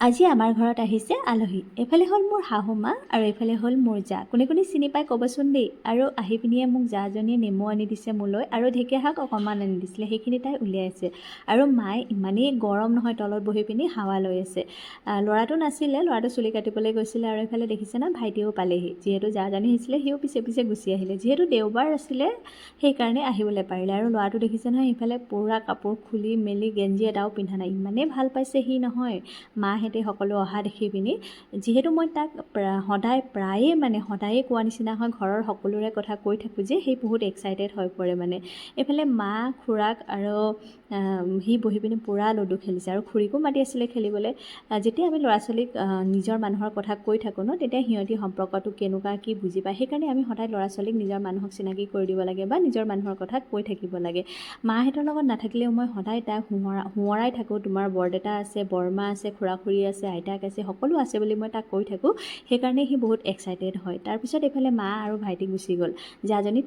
আজি আমাৰ ঘৰত আহিছে আলহী। এফালে হ'ল মোৰ শাহু মা আৰু এফালে হ'ল মোৰ জা। কোনে কোনে চিনি পাই ক'বচোন দেই। আৰু আহি পিনিয়ে মোক জাজনীয়ে নেমু আনি দিছে মোলৈ আৰু ঢেকীয়া শাক অকণমান আনি দিছিলে, সেইখিনি তাই উলিয়াইছে। আৰু মায়ে ইমানেই গৰম নহয়, তলত বহি পিনি হাৱা লৈ আছে। ল'ৰাটো নাছিলে, ল'ৰাটো চুলি কাটিবলৈ গৈছিলে। আৰু এইফালে দেখিছে না, ভাইটিও পালেহি। যিহেতু জাজনী আহিছিলে, সিও পিছে পিছে গুচি আহিলে। যিহেতু দেওবাৰ আছিলে সেইকাৰণে আহিবলৈ পাৰিলে। আৰু ল'ৰাটো দেখিছে নহয়, ইফালে পূৰা কাপোৰ খুলি মেলি গেঞ্জি এটাও পিন্ধা নাই, ইমানেই ভাল পাইছে সি নহয়। মাহঁতে সকলো অহা দেখি পিনি, যিহেতু মই তাক সদায়ে কোৱা নিচিনা হয়, ঘৰৰ সকলোৰে কথা কৈ থাকোঁ যে, সেই বহুত এক্সাইটেড হৈ পৰে মানে। এইফালে মা, খুৰাক আৰু সি বহি পিনি পূৰা লুডু খেলিছে। আৰু খুৰীকো মাতি আছিলে খেলিবলৈ। যেতিয়া আমি ল'ৰা ছোৱালীক নিজৰ মানুহৰ কথা কৈ থাকোঁ ন, তেতিয়া সিহঁতি সম্পৰ্কটো কেনেকুৱা কি বুজি পায়। সেইকাৰণে আমি সদায় ল'ৰা ছোৱালীক নিজৰ মানুহক চিনাকি কৰি দিব লাগে বা নিজৰ মানুহৰ কথা কৈ থাকিব লাগে। মাহঁতৰ লগত নাথাকিলেও মই সদায় তাক সোঁৱৰাই থাকোঁ, তোমাৰ বৰদেউতা আছে, বৰমা আছে, খুৰা খুৰী আছে, আইতাক আছে, সকলো আছে বুলি মই তাক কৈ থাকোঁ। সেইকাৰণে সি বহুত এক্সাইটেড হয়। তাৰপিছত এইফালে মা আৰু ভাইটি গুচি গ'ল। জাজনী